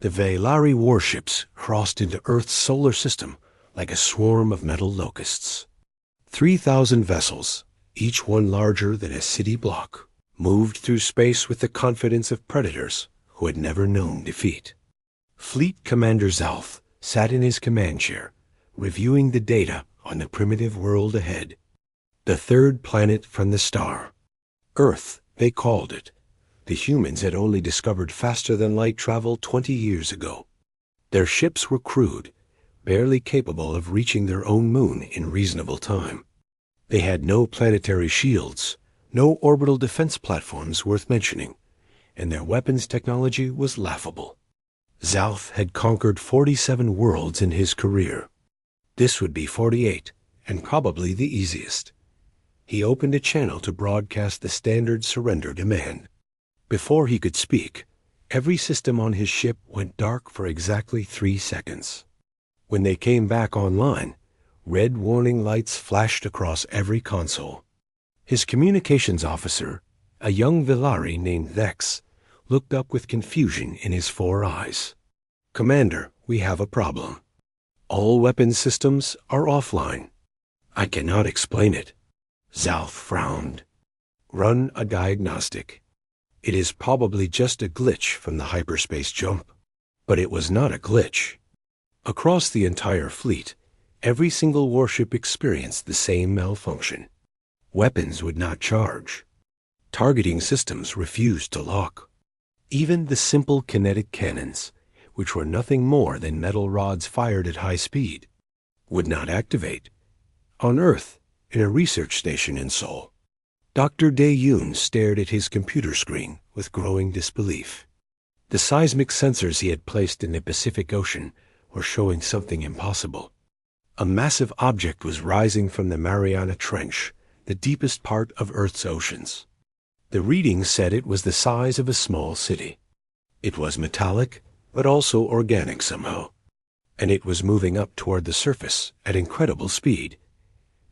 The Velari warships crossed into Earth's solar system like a swarm of metal locusts. 3,000 vessels, each one larger than a city block, moved through space with the confidence of predators who had never known defeat. Fleet Commander Zalf sat in his command chair, reviewing the data on the primitive world ahead. The third planet from the star. Earth, they called it. The humans had only discovered faster-than-light travel 20 years ago. Their ships were crude, barely capable of reaching their own moon in reasonable time. They had no planetary shields, no orbital defense platforms worth mentioning, and their weapons technology was laughable. Zalf had conquered 47 worlds in his career. This would be 48, and probably the easiest. He opened a channel to broadcast the standard surrender demand. Before he could speak, every system on his ship went dark for exactly 3 seconds. When they came back online, red warning lights flashed across every console. His communications officer, a young Velari named Vex, looked up with confusion in his 4 eyes. "Commander, we have a problem. All weapons systems are offline." "I cannot explain it." Zalf frowned. "Run a diagnostic. It is probably just a glitch from the hyperspace jump." But it was not a glitch. Across the entire fleet, every single warship experienced the same malfunction. Weapons would not charge. Targeting systems refused to lock. Even the simple kinetic cannons, which were nothing more than metal rods fired at high speed, would not activate. On Earth, in a research station in Seoul, Dr. Dae-yoon stared at his computer screen with growing disbelief. The seismic sensors he had placed in the Pacific Ocean were showing something impossible. A massive object was rising from the Mariana Trench, the deepest part of Earth's oceans. The readings said it was the size of a small city. It was metallic, but also organic somehow, and it was moving up toward the surface at incredible speed.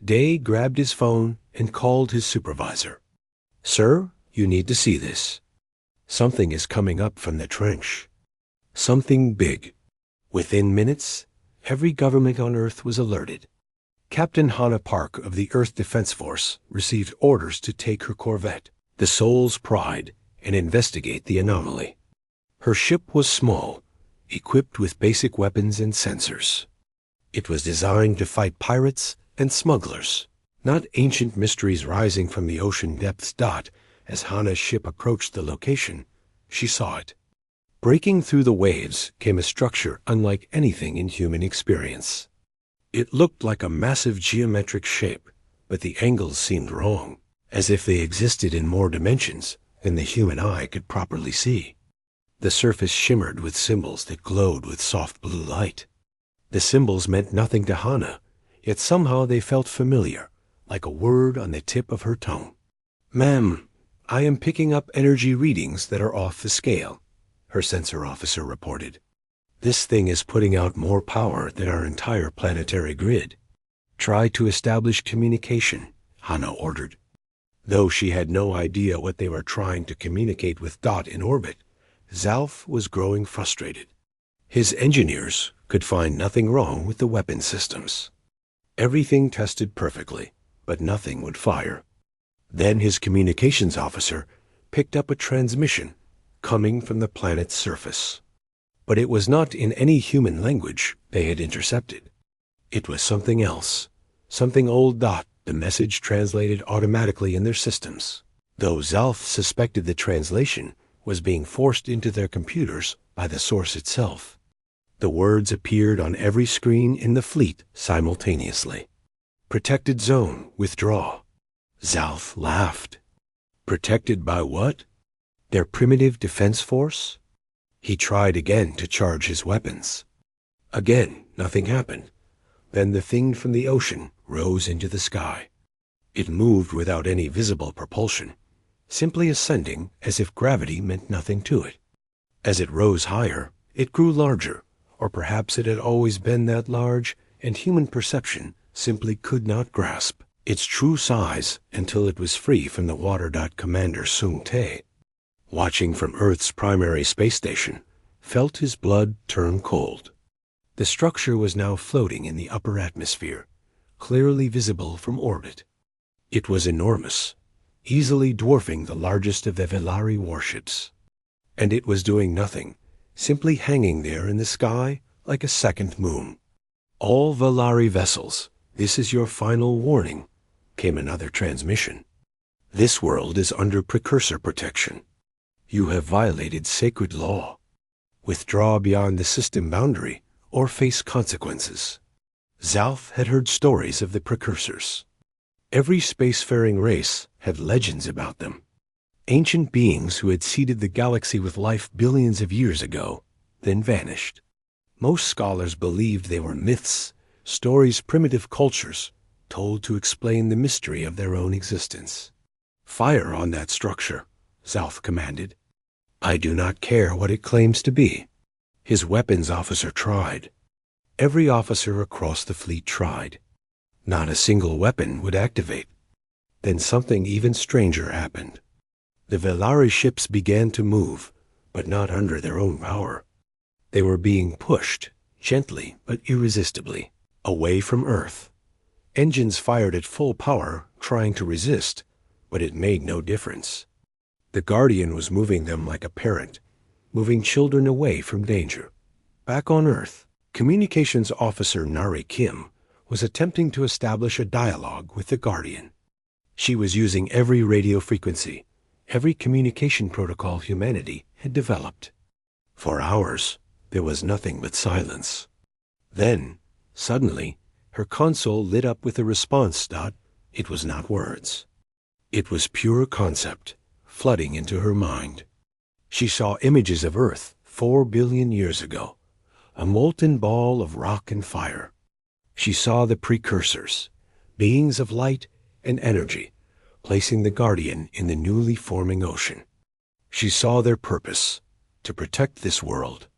Day grabbed his phone and called his supervisor. "Sir, you need to see this. Something is coming up from the trench. Something big." Within minutes, every government on Earth was alerted. Captain Hannah Park of the Earth Defense Force received orders to take her corvette, the Soul's Pride, and investigate the anomaly. Her ship was small, equipped with basic weapons and sensors. It was designed to fight pirates and smugglers, not ancient mysteries rising from the ocean depths. As Hannah's ship approached the location, she saw it. Breaking through the waves came a structure unlike anything in human experience. It looked like a massive geometric shape, but the angles seemed wrong, as if they existed in more dimensions than the human eye could properly see. The surface shimmered with symbols that glowed with soft blue light. The symbols meant nothing to Hannah, yet somehow they felt familiar, like a word on the tip of her tongue. "Ma'am, I am picking up energy readings that are off the scale," her sensor officer reported. "This thing is putting out more power than our entire planetary grid." "Try to establish communication," Hannah ordered. Though she had no idea what they were trying to communicate with Dot in orbit, Zalf was growing frustrated. His engineers could find nothing wrong with the weapon systems. Everything tested perfectly, but nothing would fire. Then his communications officer picked up a transmission coming from the planet's surface. But it was not in any human language they had intercepted. It was something else, something old Dot the message translated automatically in their systems, though Zalf suspected the translation was being forced into their computers by the source itself. The words appeared on every screen in the fleet simultaneously. "Protected zone, withdraw." Zalf laughed. Protected by what? Their primitive defense force? He tried again to charge his weapons. Again, nothing happened. Then the thing from the ocean rose into the sky. It moved without any visible propulsion, simply ascending as if gravity meant nothing to it. As it rose higher, it grew larger, or perhaps it had always been that large, and human perception simply could not grasp its true size until it was free from the water. Commander Sung Tae, watching from Earth's primary space station, felt his blood turn cold. The structure was now floating in the upper atmosphere, clearly visible from orbit. It was enormous, easily dwarfing the largest of the Velari warships. And it was doing nothing, simply hanging there in the sky like a second moon. "All Velari vessels, this is your final warning," came another transmission. "This world is under precursor protection. You have violated sacred law. Withdraw beyond the system boundary or face consequences." Zalf had heard stories of the precursors. Every spacefaring race had legends about them. Ancient beings who had seeded the galaxy with life billions of years ago, then vanished. Most scholars believed they were myths, stories primitive cultures told to explain the mystery of their own existence. "Fire on that structure," Zalf commanded. "I do not care what it claims to be." His weapons officer tried. Every officer across the fleet tried. Not a single weapon would activate. Then something even stranger happened. The Velari ships began to move, but not under their own power. They were being pushed, gently but irresistibly, away from Earth. Engines fired at full power, trying to resist, but it made no difference. The Guardian was moving them like a parent, moving children away from danger. Back on Earth, Communications Officer Nari Kim was attempting to establish a dialogue with the Guardian. She was using every radio frequency, every communication protocol humanity had developed. For hours, there was nothing but silence. Then, suddenly, her console lit up with a response dot. It was not words. It was pure concept, flooding into her mind. She saw images of Earth 4 billion years ago, a molten ball of rock and fire. She saw the precursors, beings of light and energy, placing the Guardian in the newly forming ocean. She saw their purpose, to protect this world,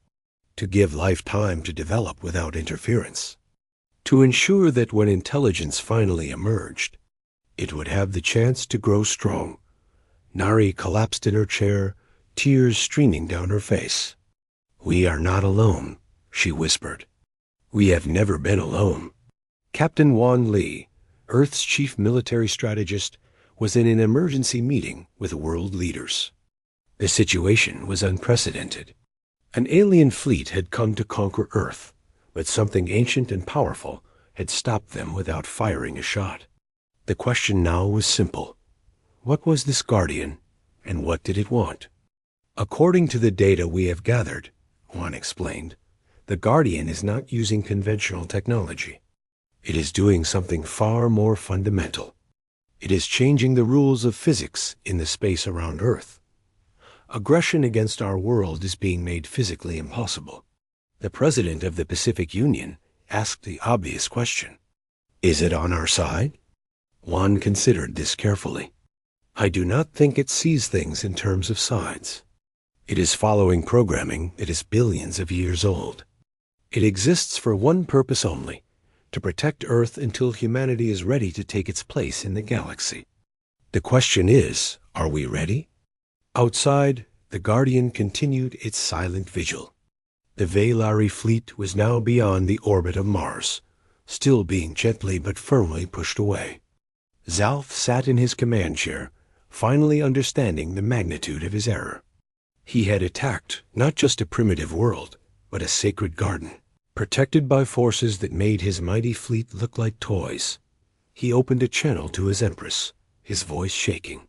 to give life time to develop without interference, to ensure that when intelligence finally emerged, it would have the chance to grow strong. Nari collapsed in her chair, tears streaming down her face. "We are not alone," she whispered. "We have never been alone." Captain Wan Li, Earth's chief military strategist, was in an emergency meeting with world leaders. The situation was unprecedented. An alien fleet had come to conquer Earth, but something ancient and powerful had stopped them without firing a shot. The question now was simple. What was this Guardian, and what did it want? "According to the data we have gathered," Wan explained, "the Guardian is not using conventional technology. It is doing something far more fundamental. It is changing the rules of physics in the space around Earth. Aggression against our world is being made physically impossible." The president of the Pacific Union asked the obvious question. "Is it on our side?" Wan considered this carefully. "I do not think it sees things in terms of sides. It is following programming that is billions of years old. It exists for one purpose only, to protect Earth until humanity is ready to take its place in the galaxy. The question is, are we ready?" Outside, the Guardian continued its silent vigil. The Velari fleet was now beyond the orbit of Mars, still being gently but firmly pushed away. Zalf sat in his command chair, finally understanding the magnitude of his error. He had attacked not just a primitive world, but a sacred garden, protected by forces that made his mighty fleet look like toys. He opened a channel to his Empress, his voice shaking.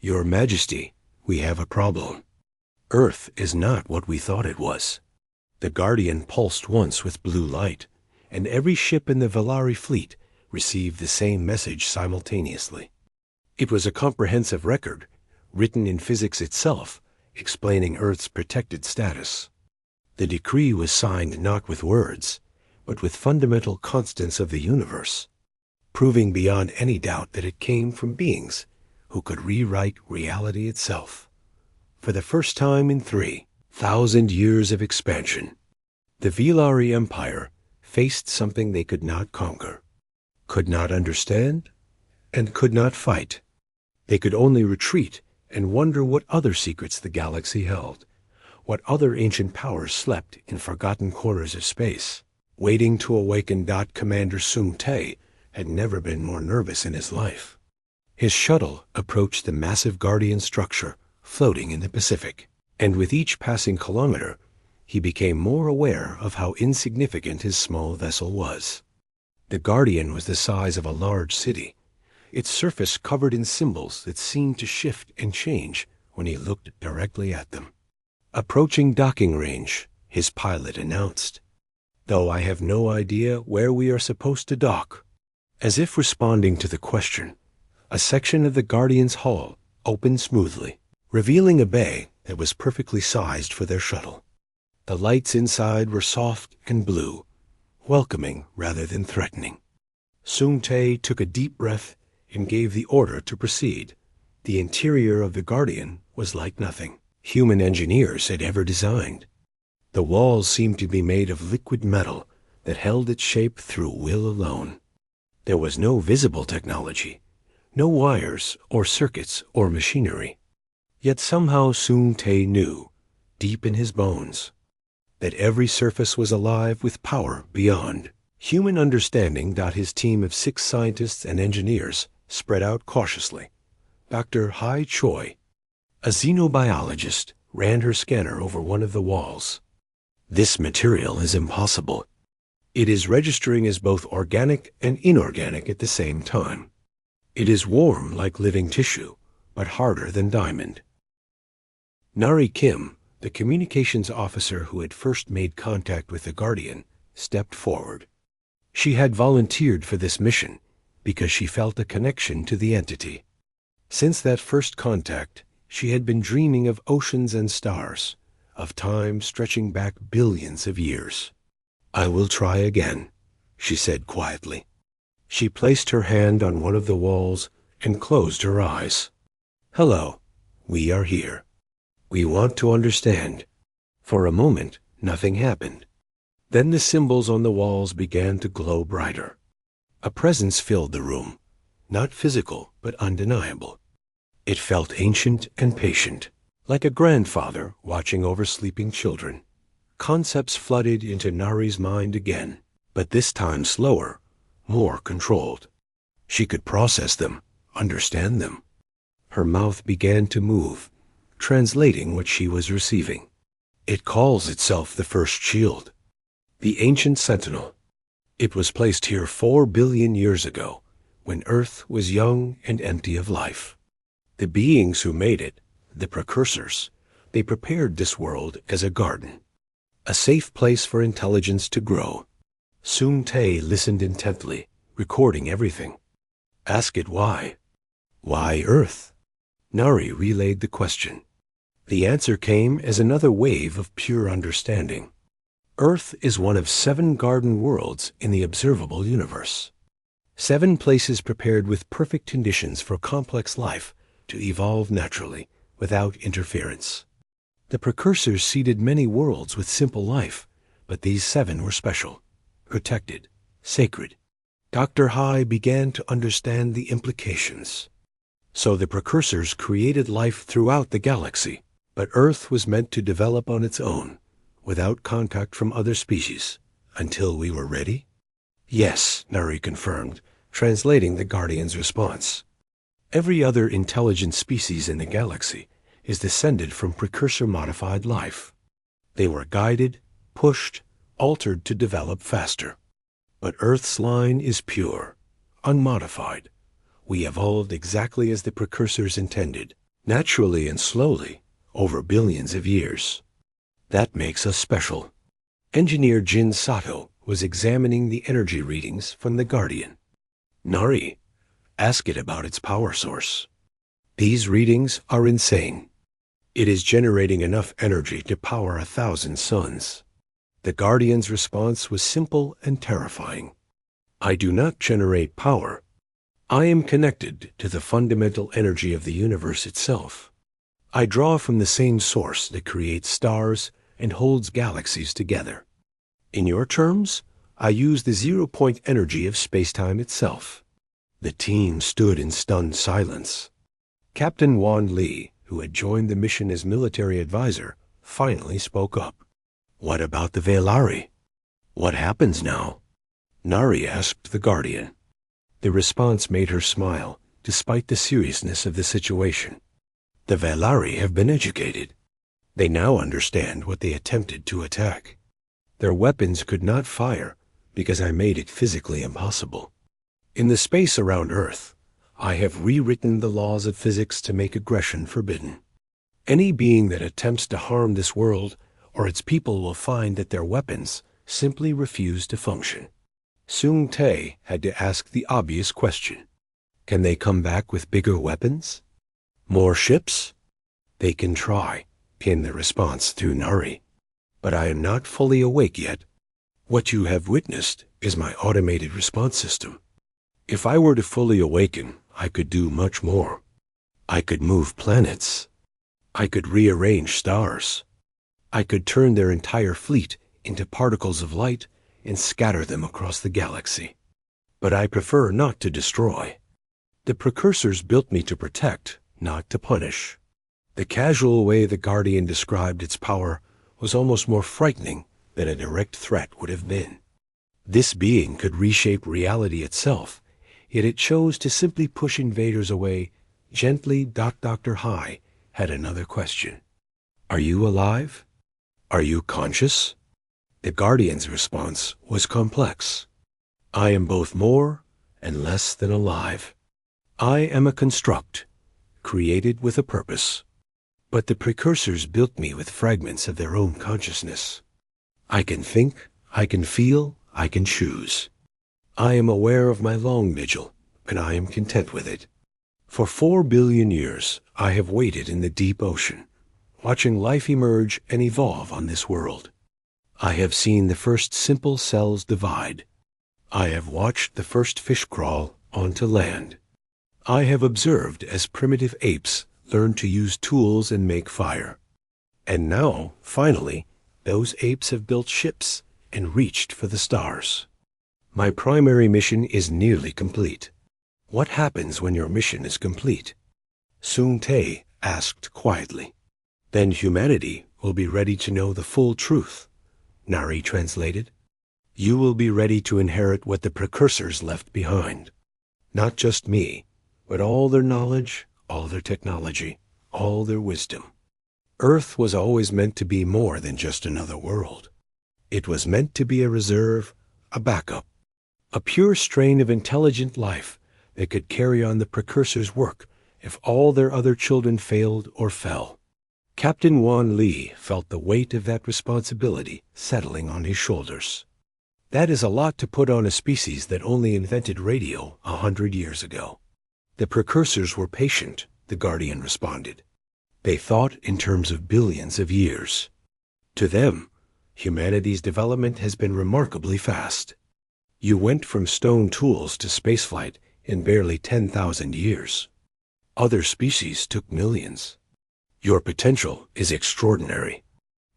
"Your Majesty, we have a problem. Earth is not what we thought it was." The Guardian pulsed once with blue light, and every ship in the Velari fleet received the same message simultaneously. It was a comprehensive record, written in physics itself, explaining Earth's protected status. The decree was signed not with words, but with fundamental constants of the universe, proving beyond any doubt that it came from beings who could rewrite reality itself. For the first time in 3,000 years of expansion, the Velari Empire faced something they could not conquer, could not understand, and could not fight. They could only retreat and wonder what other secrets the galaxy held, what other ancient powers slept in forgotten corners of space, waiting to awaken. Commander Sung Tae had never been more nervous in his life. His shuttle approached the massive Guardian structure floating in the Pacific, and with each passing kilometer, he became more aware of how insignificant his small vessel was. The Guardian was the size of a large city, its surface covered in symbols that seemed to shift and change when he looked directly at them. Approaching docking range, his pilot announced, "Though I have no idea where we are supposed to dock." As if responding to the question, a section of the Guardian's hull opened smoothly, revealing a bay that was perfectly sized for their shuttle. The lights inside were soft and blue, welcoming rather than threatening. Sung Tae took a deep breath and gave the order to proceed. The interior of the Guardian was like nothing human engineers had ever designed. The walls seemed to be made of liquid metal that held its shape through will alone. There was no visible technology, no wires or circuits or machinery. Yet somehow Sung Tae knew, deep in his bones, that every surface was alive with power beyond human understanding. His team of 6 scientists and engineers spread out cautiously. Dr. Hai Choi, a xenobiologist, ran her scanner over one of the walls. "This material is impossible. It is registering as both organic and inorganic at the same time. It is warm like living tissue, but harder than diamond." Nari Kim, the communications officer who had first made contact with the Guardian, stepped forward. She had volunteered for this mission because she felt a connection to the entity. Since that first contact, she had been dreaming of oceans and stars, of time stretching back billions of years. "I will try again," she said quietly. She placed her hand on one of the walls and closed her eyes. "Hello, we are here. We want to understand." For a moment, nothing happened. Then the symbols on the walls began to glow brighter. A presence filled the room, not physical but undeniable. It felt ancient and patient, like a grandfather watching over sleeping children. Concepts flooded into Nari's mind again, but this time slower, more controlled. She could process them, understand them. Her mouth began to move, translating what she was receiving. "It calls itself the First Shield, the ancient sentinel. It was placed here 4 billion years ago, when Earth was young and empty of life. The beings who made it, the precursors, they prepared this world as a garden, a safe place for intelligence to grow." Sung Tae listened intently, recording everything. "Ask it why. Why Earth?" Nari relayed the question. The answer came as another wave of pure understanding. Earth is one of 7 garden worlds in the observable universe. 7 places prepared with perfect conditions for complex life to evolve naturally, without interference. The precursors seeded many worlds with simple life, but these 7 were special, protected, sacred. Dr. Hai began to understand the implications. So the precursors created life throughout the galaxy, but Earth was meant to develop on its own, without contact from other species, until we were ready? "Yes," Nari confirmed, translating the Guardian's response. "Every other intelligent species in the galaxy is descended from precursor-modified life. They were guided, pushed, altered to develop faster. But Earth's line is pure, unmodified. We evolved exactly as the precursors intended, naturally and slowly, over billions of years. That makes us special." Engineer Jin Sato was examining the energy readings from the Guardian. "Nari, ask it about its power source. These readings are insane. It is generating enough energy to power 1,000 suns." The Guardian's response was simple and terrifying. "I do not generate power. I am connected to the fundamental energy of the universe itself. I draw from the same source that creates stars and holds galaxies together. In your terms, I use the zero-point energy of space-time itself." The team stood in stunned silence. Captain Wan Lee, who had joined the mission as military advisor, finally spoke up. "What about the Velari? What happens now?" Nari asked the Guardian. The response made her smile, despite the seriousness of the situation. "The Velari have been educated. They now understand what they attempted to attack. Their weapons could not fire because I made it physically impossible. In the space around Earth, I have rewritten the laws of physics to make aggression forbidden. Any being that attempts to harm this world or its people will find that their weapons simply refuse to function." Sung Tae had to ask the obvious question. Can they come back with bigger weapons? More ships? "They can try," came the response through Nari. "But I am not fully awake yet. What you have witnessed is my automated response system. If I were to fully awaken, I could do much more. I could move planets. I could rearrange stars. I could turn their entire fleet into particles of light and scatter them across the galaxy. But I prefer not to destroy. The precursors built me to protect, not to punish." The casual way the Guardian described its power was almost more frightening than a direct threat would have been. This being could reshape reality itself, yet it chose to simply push invaders away. Gently, Dr. Hai had another question. "Are you alive? Are you conscious?" The Guardian's response was complex. "I am both more and less than alive. I am a construct, created with a purpose. But the precursors built me with fragments of their own consciousness. I can think, I can feel, I can choose. I am aware of my long vigil, and I am content with it. For 4 billion years, I have waited in the deep ocean, watching life emerge and evolve on this world. I have seen the first simple cells divide. I have watched the first fish crawl onto land. I have observed as primitive apes learn to use tools and make fire. And now, finally, those apes have built ships and reached for the stars. My primary mission is nearly complete. What happens when your mission is complete?" Sung Tae asked quietly. "Then humanity will be ready to know the full truth," Nari translated. "You will be ready to inherit what the precursors left behind. Not just me, but all their knowledge, all their technology, all their wisdom. Earth was always meant to be more than just another world. It was meant to be a reserve, a backup, a pure strain of intelligent life that could carry on the precursors' work if all their other children failed or fell." Captain Wan Lee felt the weight of that responsibility settling on his shoulders. That is a lot to put on a species that only invented radio 100 years ago. "The precursors were patient," the Guardian responded. "They thought in terms of billions of years. To them, humanity's development has been remarkably fast. You went from stone tools to spaceflight in barely 10,000 years. Other species took millions. Your potential is extraordinary."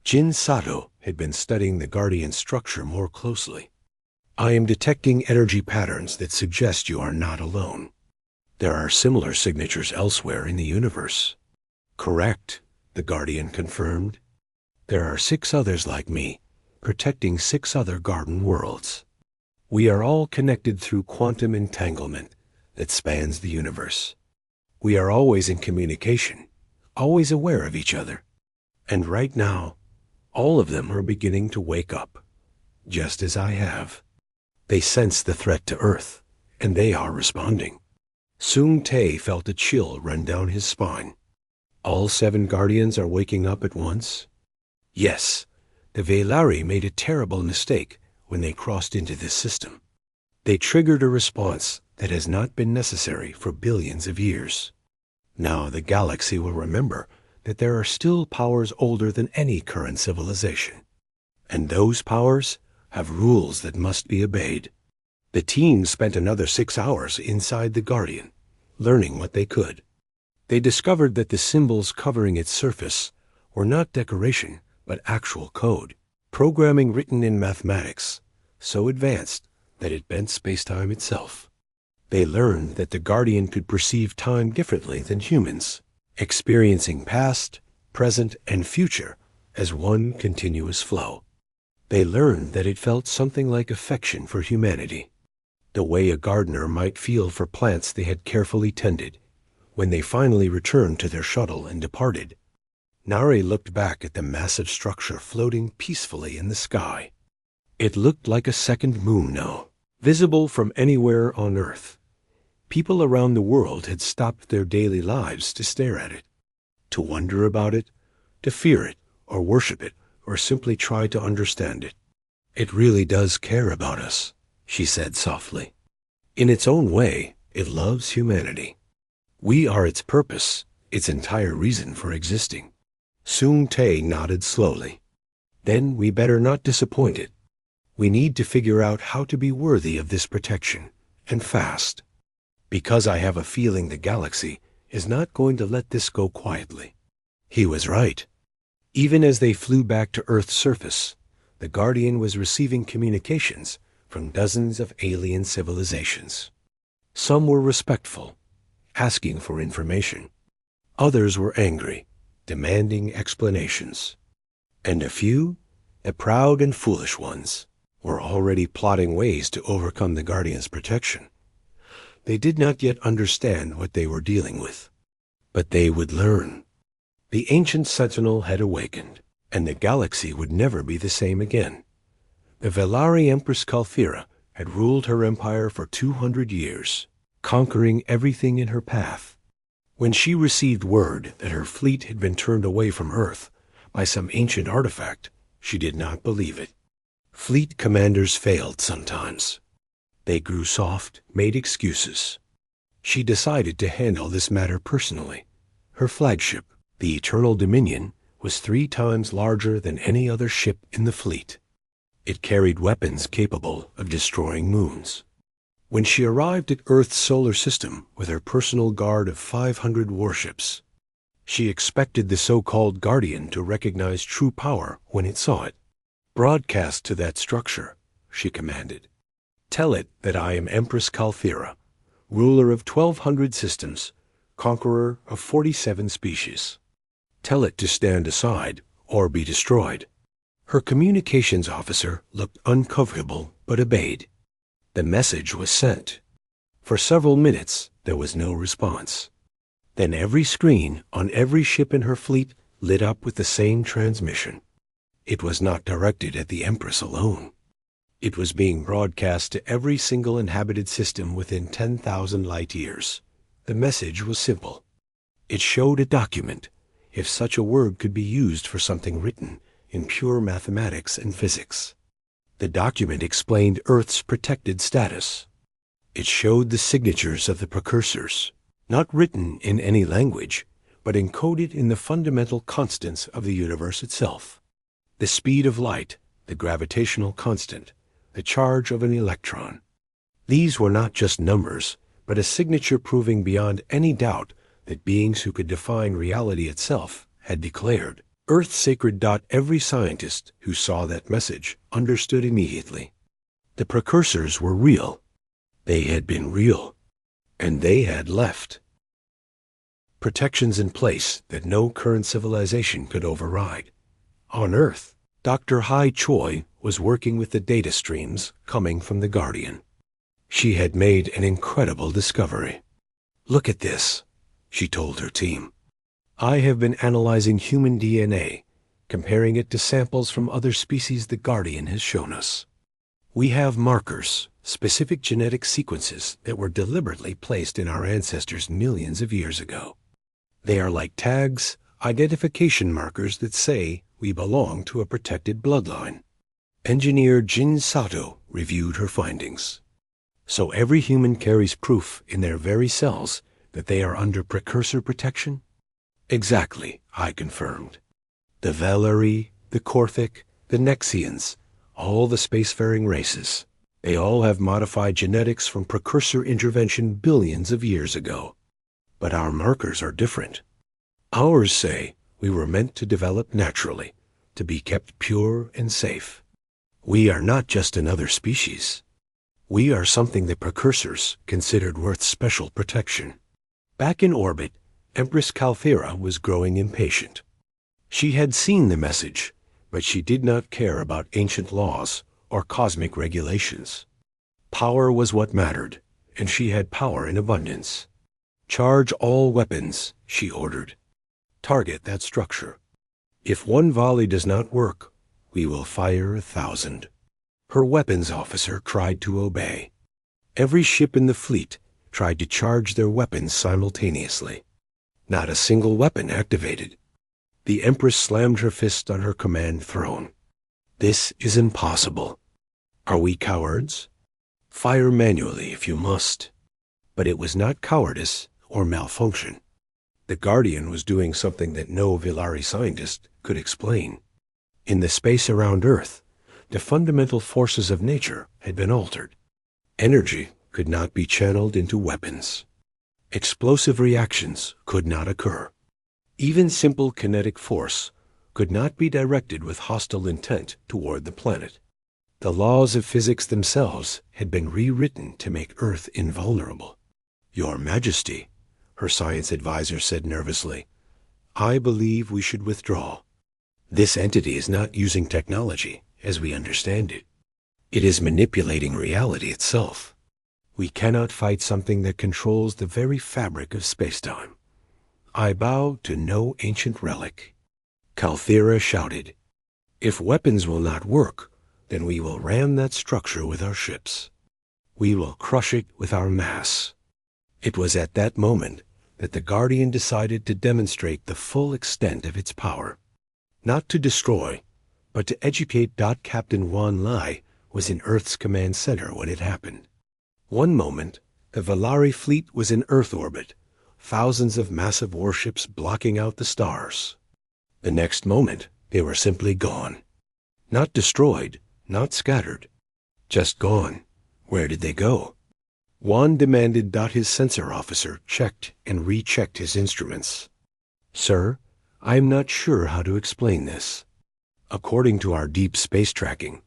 Jin Sato had been studying the Guardian's structure more closely. "I am detecting energy patterns that suggest you are not alone. There are similar signatures elsewhere in the universe." "Correct," the Guardian confirmed. "There are 6 others like me, protecting 6 other garden worlds. We are all connected through quantum entanglement that spans the universe. We are always in communication, always aware of each other. And right now, all of them are beginning to wake up, just as I have. They sense the threat to Earth, and they are responding." Sung Tae felt a chill run down his spine. "All 7 Guardians are waking up at once?" "Yes, the Velari made a terrible mistake when they crossed into this system. They triggered a response that has not been necessary for billions of years. Now the galaxy will remember that there are still powers older than any current civilization. And those powers have rules that must be obeyed." The team spent another 6 hours inside the Guardian, learning what they could. They discovered that the symbols covering its surface were not decoration, but actual code, programming written in mathematics, so advanced that it bent spacetime itself. They learned that the Guardian could perceive time differently than humans, experiencing past, present, and future as one continuous flow. They learned that it felt something like affection for humanity, the way a gardener might feel for plants they had carefully tended. When they finally returned to their shuttle and departed, Nari looked back at the massive structure floating peacefully in the sky. It looked like a second moon now, visible from anywhere on Earth. People around the world had stopped their daily lives to stare at it, to wonder about it, to fear it, or worship it, or simply try to understand it. "It really does care about us," she said softly. "In its own way, it loves humanity. We are its purpose, its entire reason for existing." Soon Tay nodded slowly. "Then we better not disappoint it. We need to figure out how to be worthy of this protection, and fast. Because I have a feeling the galaxy is not going to let this go quietly." He was right. Even as they flew back to Earth's surface, the Guardian was receiving communications from dozens of alien civilizations. Some were respectful, asking for information. Others were angry, demanding explanations. And a few, the proud and foolish ones, were already plotting ways to overcome the Guardian's protection. They did not yet understand what they were dealing with, but they would learn. The ancient sentinel had awakened, and the galaxy would never be the same again. The Velari Empress Kalphira had ruled her empire for 200 years, conquering everything in her path. When she received word that her fleet had been turned away from Earth by some ancient artifact, she did not believe it. Fleet commanders failed sometimes. They grew soft, made excuses. She decided to handle this matter personally. Her flagship, the Eternal Dominion, was 3 times larger than any other ship in the fleet. It carried weapons capable of destroying moons. When she arrived at Earth's solar system with her personal guard of 500 warships, she expected the so-called Guardian to recognize true power when it saw it. "Broadcast to that structure," she commanded. "Tell it that I am Empress Kalphira, ruler of 1,200 systems, conqueror of 47 species. Tell it to stand aside or be destroyed." Her communications officer looked uncomfortable but obeyed. The message was sent. For several minutes there was no response. Then every screen on every ship in her fleet lit up with the same transmission. It was not directed at the Empress alone. It was being broadcast to every single inhabited system within 10,000 light-years. The message was simple. It showed a document, if such a word could be used for something written in pure mathematics and physics. The document explained Earth's protected status. It showed the signatures of the precursors, not written in any language, but encoded in the fundamental constants of the universe itself. The speed of light, the gravitational constant, the charge of an electron. These were not just numbers, but a signature proving beyond any doubt that beings who could define reality itself had declared. Earth sacred. Every scientist who saw that message understood immediately. The precursors were real. They had been real. And they had left. Protections in place that no current civilization could override. On Earth, Dr. Hai Choi was working with the data streams coming from the Guardian. She had made an incredible discovery. "Look at this," she told her team. "I have been analyzing human DNA, comparing it to samples from other species the Guardian has shown us. We have markers, specific genetic sequences that were deliberately placed in our ancestors millions of years ago. They are like tags, identification markers that say we belong to a protected bloodline." Engineer Jin Sato reviewed her findings. "So every human carries proof in their very cells that they are under precursor protection?" "Exactly," I confirmed. "The Velari, the Korthic, the Nexians, all the spacefaring races, they all have modified genetics from precursor intervention billions of years ago. But our markers are different. Ours say we were meant to develop naturally, to be kept pure and safe. We are not just another species. We are something the precursors considered worth special protection." Back in orbit, Empress Kalphira was growing impatient. She had seen the message, but she did not care about ancient laws or cosmic regulations. Power was what mattered, and she had power in abundance. Charge all weapons, she ordered. Target that structure. If one volley does not work, we will fire 1,000. Her weapons officer tried to obey. Every ship in the fleet tried to charge their weapons simultaneously. Not a single weapon activated. The Empress slammed her fist on her command throne. This is impossible. Are we cowards? Fire manually if you must. But it was not cowardice or malfunction. The Guardian was doing something that no Villari scientist could explain. In the space around Earth, the fundamental forces of nature had been altered. Energy could not be channeled into weapons. Explosive reactions could not occur. Even simple kinetic force could not be directed with hostile intent toward the planet. The laws of physics themselves had been rewritten to make Earth invulnerable. Your Majesty, her science advisor said nervously, I believe we should withdraw. This entity is not using technology as we understand it. It is manipulating reality itself. We cannot fight something that controls the very fabric of spacetime. I bow to no ancient relic. Kalthira shouted, If weapons will not work, then we will ram that structure with our ships. We will crush it with our mass. It was at that moment that the Guardian decided to demonstrate the full extent of its power. Not to destroy, but to educate. Captain Wan Lai was in Earth's command center when it happened. One moment, the Villari fleet was in Earth orbit, thousands of massive warships blocking out the stars. The next moment, they were simply gone. Not destroyed, not scattered, just gone. Where did they go? Wan demanded. His sensor officer checked and rechecked his instruments. Sir, I am not sure how to explain this. According to our deep space tracking,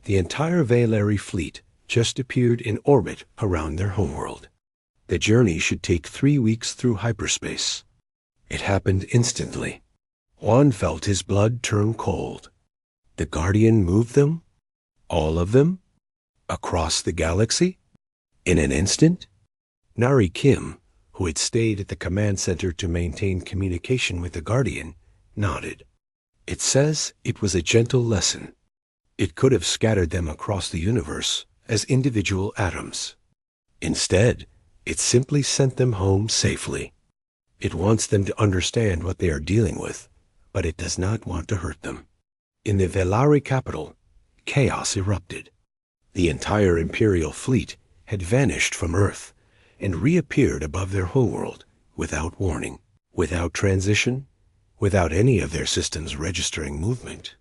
the entire Villari fleet just appeared in orbit around their homeworld. The journey should take 3 weeks through hyperspace. It happened instantly. Wan felt his blood turn cold. The Guardian moved them? All of them? Across the galaxy? In an instant? Nari Kim, who had stayed at the command center to maintain communication with the Guardian, nodded. It says it was a gentle lesson. It could have scattered them across the universe as individual atoms. Instead, it simply sent them home safely. It wants them to understand what they are dealing with, but it does not want to hurt them. In the Villari capital, chaos erupted. The entire Imperial fleet had vanished from Earth and reappeared above their homeworld without warning, without transition, without any of their systems registering movement.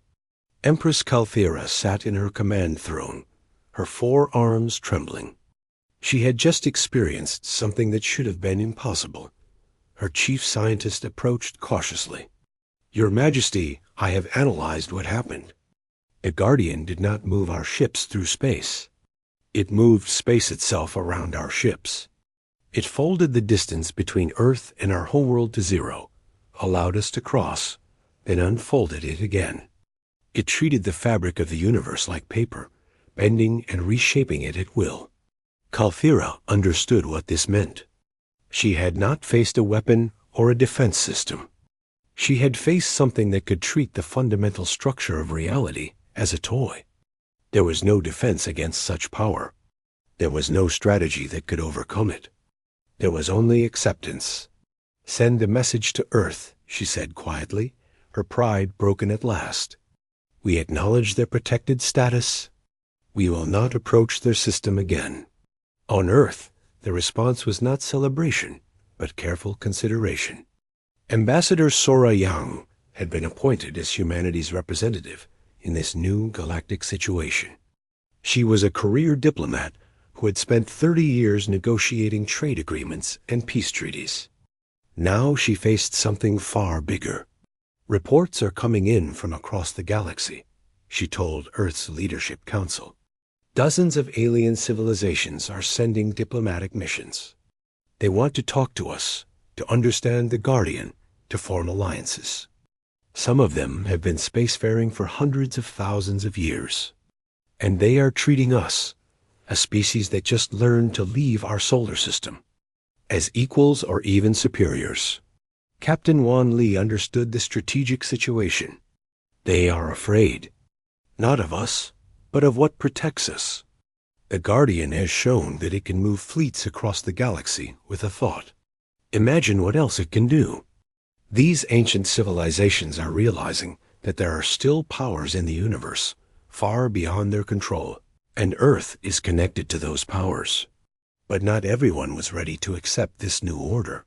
Empress Kalthira sat in her command throne, her 4 arms trembling. She had just experienced something that should have been impossible. Her chief scientist approached cautiously. Your Majesty, I have analyzed what happened. The Guardian did not move our ships through space. It moved space itself around our ships. It folded the distance between Earth and our homeworld to 0, allowed us to cross, then unfolded it again. It treated the fabric of the universe like paper, bending and reshaping it at will. Kalthira understood what this meant. She had not faced a weapon or a defense system. She had faced something that could treat the fundamental structure of reality as a toy. There was no defense against such power. There was no strategy that could overcome it. There was only acceptance. Send the message to Earth, she said quietly, her pride broken at last. We acknowledge their protected status. We will not approach their system again. On Earth, the response was not celebration, but careful consideration. Ambassador Sora Yang had been appointed as humanity's representative in this new galactic situation. She was a career diplomat who had spent 30 years negotiating trade agreements and peace treaties. Now she faced something far bigger. Reports are coming in from across the galaxy, she told Earth's Leadership Council. Dozens of alien civilizations are sending diplomatic missions. They want to talk to us, to understand the Guardian, to form alliances. Some of them have been spacefaring for hundreds of thousands of years. And they are treating us, a species that just learned to leave our solar system, as equals or even superiors. Captain Wan Li understood the strategic situation. They are afraid, not of us, but of what protects us. The Guardian has shown that it can move fleets across the galaxy with a thought. Imagine what else it can do. These ancient civilizations are realizing that there are still powers in the universe far beyond their control, and Earth is connected to those powers. But not everyone was ready to accept this new order.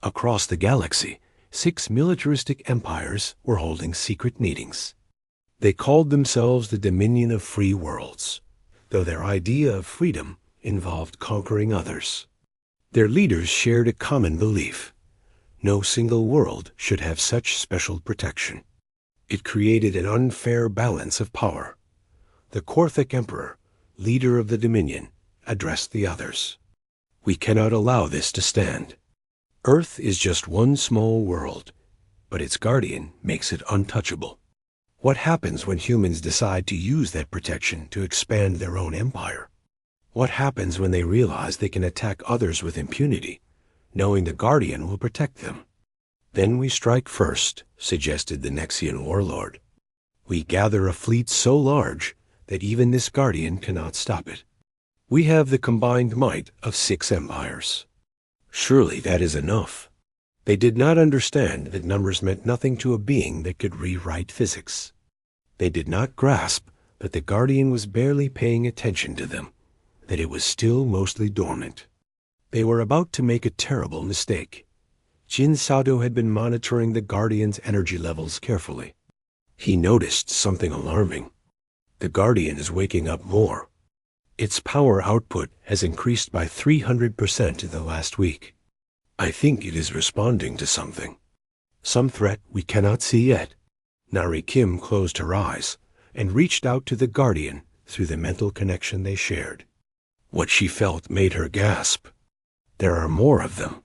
Across the galaxy, 6 militaristic empires were holding secret meetings. They called themselves the Dominion of Free Worlds, though their idea of freedom involved conquering others. Their leaders shared a common belief. No single world should have such special protection. It created an unfair balance of power. The Korthic Emperor, leader of the Dominion, addressed the others. We cannot allow this to stand. Earth is just one small world, but its guardian makes it untouchable. What happens when humans decide to use that protection to expand their own empire? What happens when they realize they can attack others with impunity, knowing the Guardian will protect them? Then we strike first, suggested the Nexian warlord. We gather a fleet so large that even this Guardian cannot stop it. We have the combined might of 6 empires. Surely that is enough. They did not understand that numbers meant nothing to a being that could rewrite physics. They did not grasp that the Guardian was barely paying attention to them, that it was still mostly dormant. They were about to make a terrible mistake. Jin Sato had been monitoring the Guardian's energy levels carefully. He noticed something alarming. The Guardian is waking up more. Its power output has increased by 300% in the last week. I think it is responding to something. Some threat we cannot see yet. Nari Kim closed her eyes and reached out to the Guardian through the mental connection they shared. What she felt made her gasp. There are more of them.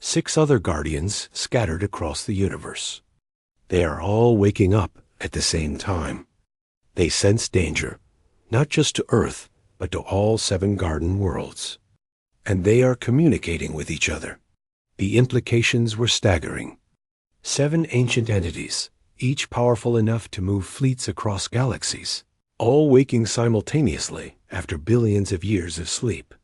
6 other Guardians scattered across the universe. They are all waking up at the same time. They sense danger, not just to Earth, but to all 7 garden worlds. And they are communicating with each other. The implications were staggering. 7 ancient entities, each powerful enough to move fleets across galaxies, all waking simultaneously after billions of years of sleep.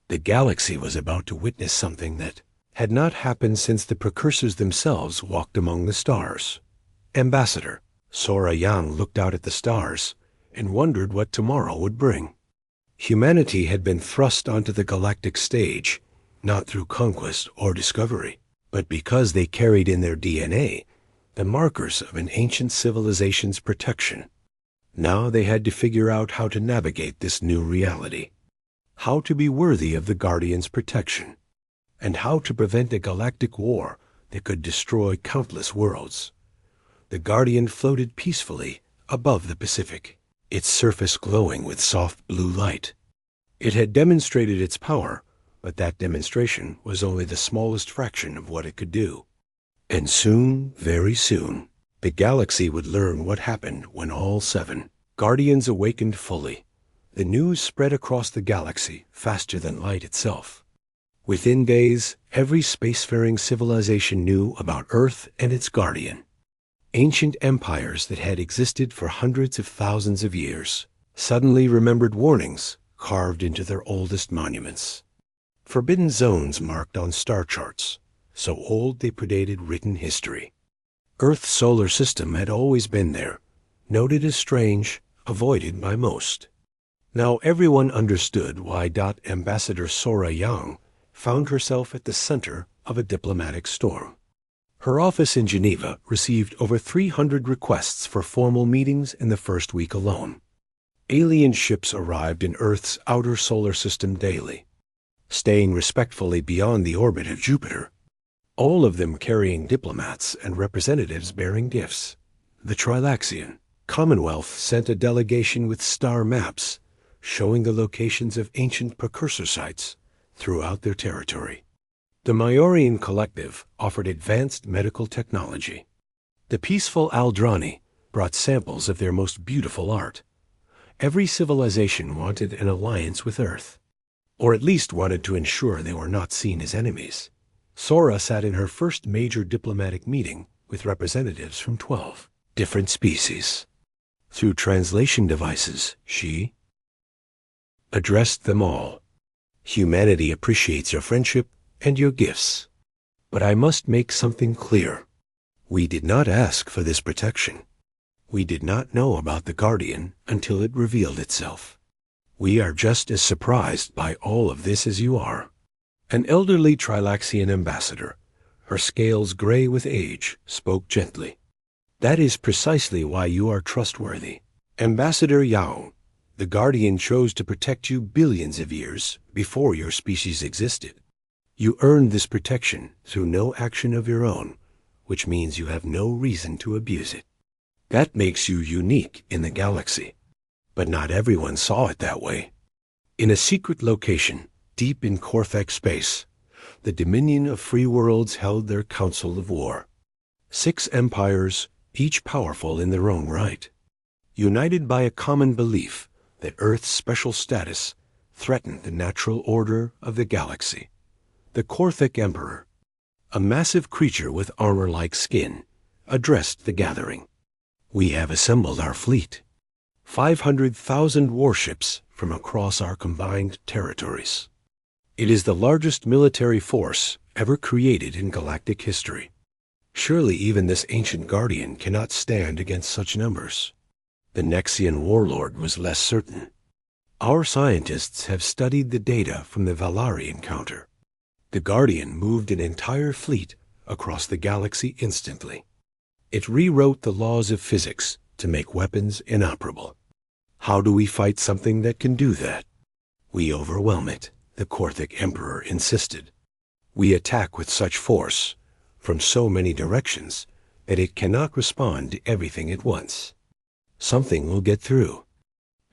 The galaxy was about to witness something that had not happened since the precursors themselves walked among the stars. Ambassador Sora Yang looked out at the stars and wondered what tomorrow would bring. Humanity had been thrust onto the galactic stage, not through conquest or discovery, but because they carried in their DNA the markers of an ancient civilization's protection. Now they had to figure out how to navigate this new reality, how to be worthy of the Guardian's protection, and how to prevent a galactic war that could destroy countless worlds. The Guardian floated peacefully above the Pacific, its surface glowing with soft blue light. It had demonstrated its power, but that demonstration was only the smallest fraction of what it could do. And soon, very soon, the galaxy would learn what happened when all 7 Guardians awakened fully. The news spread across the galaxy faster than light itself. Within days, every spacefaring civilization knew about Earth and its Guardian. Ancient empires that had existed for hundreds of thousands of years suddenly remembered warnings carved into their oldest monuments. Forbidden zones marked on star charts, so old they predated written history. Earth's solar system had always been there, noted as strange, avoided by most. Now everyone understood why Ambassador Sora Yang found herself at the center of a diplomatic storm. Her office in Geneva received over 300 requests for formal meetings in the first week alone. Alien ships arrived in Earth's outer solar system daily, staying respectfully beyond the orbit of Jupiter, all of them carrying diplomats and representatives bearing gifts. The Trilaxian Commonwealth sent a delegation with star maps showing the locations of ancient precursor sites throughout their territory. The Mayorian Collective offered advanced medical technology. The peaceful Aldrani brought samples of their most beautiful art. Every civilization wanted an alliance with Earth, or at least wanted to ensure they were not seen as enemies. Sora sat in her first major diplomatic meeting with representatives from 12 different species. Through translation devices, she addressed them all. Humanity appreciates your friendship and your gifts. But I must make something clear. We did not ask for this protection. We did not know about the Guardian until it revealed itself. We are just as surprised by all of this as you are. An elderly Trilaxian ambassador, her scales gray with age, spoke gently. That is precisely why you are trustworthy. Ambassador Yao, the Guardian chose to protect you billions of years before your species existed. You earned this protection through no action of your own, which means you have no reason to abuse it. That makes you unique in the galaxy. But not everyone saw it that way. In a secret location, deep in Corthek space, the Dominion of Free Worlds held their council of war. 6 empires, each powerful in their own right, united by a common belief that Earth's special status threatened the natural order of the galaxy. The Corthek Emperor, a massive creature with armor-like skin, addressed the gathering. We have assembled our fleet, 500,000 warships from across our combined territories. It is the largest military force ever created in galactic history. Surely even this ancient Guardian cannot stand against such numbers. The Nexian warlord was less certain. Our scientists have studied the data from the Valari encounter. The Guardian moved an entire fleet across the galaxy instantly. It rewrote the laws of physics to make weapons inoperable. How do we fight something that can do that? We overwhelm it, the Corthek Emperor insisted. We attack with such force, from so many directions, that it cannot respond to everything at once. Something will get through.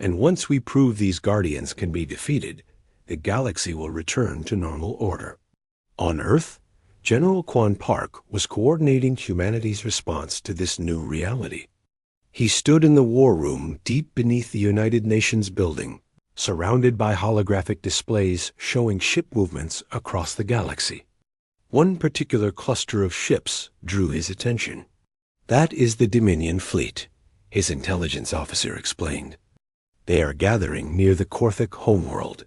And once we prove these Guardians can be defeated, the galaxy will return to normal order. On Earth, General Quan Park was coordinating humanity's response to this new reality. He stood in the war room deep beneath the United Nations building, surrounded by holographic displays showing ship movements across the galaxy. One particular cluster of ships drew his attention. That is the Dominion fleet, his intelligence officer explained. They are gathering near the Corthek homeworld.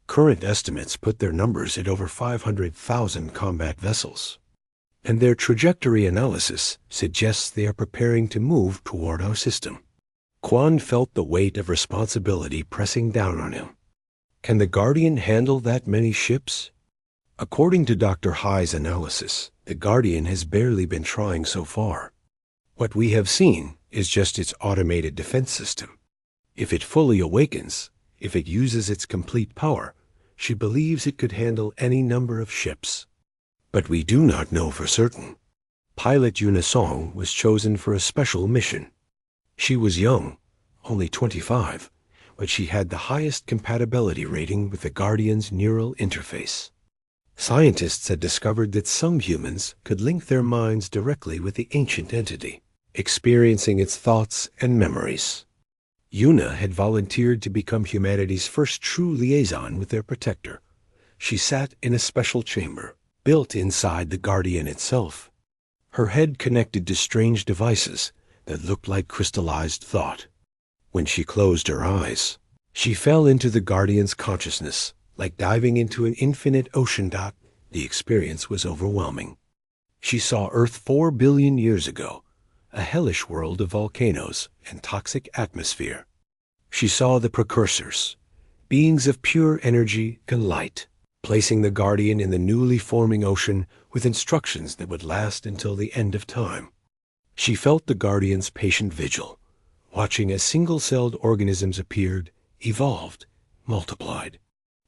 Current estimates put their numbers at over 500,000 combat vessels, and their trajectory analysis suggests they are preparing to move toward our system. Quan felt the weight of responsibility pressing down on him. Can the Guardian handle that many ships? According to Dr. Hai's analysis, the Guardian has barely been trying so far. What we have seen is just its automated defense system. If it fully awakens, if it uses its complete power, she believes it could handle any number of ships. But we do not know for certain. Pilot Yuna Song was chosen for a special mission. She was young, only 25, but she had the highest compatibility rating with the Guardian's neural interface. Scientists had discovered that some humans could link their minds directly with the ancient entity, experiencing its thoughts and memories. Yuna had volunteered to become humanity's first true liaison with their protector. She sat in a special chamber, built inside the Guardian itself. Her head connected to strange devices that looked like crystallized thought. When she closed her eyes, she fell into the Guardian's consciousness, like diving into an infinite ocean. The experience was overwhelming. She saw Earth 4 billion years ago, a hellish world of volcanoes and toxic atmosphere. She saw the precursors, beings of pure energy and light, placing the Guardian in the newly forming ocean with instructions that would last until the end of time. She felt the Guardian's patient vigil, watching as single-celled organisms appeared, evolved, multiplied.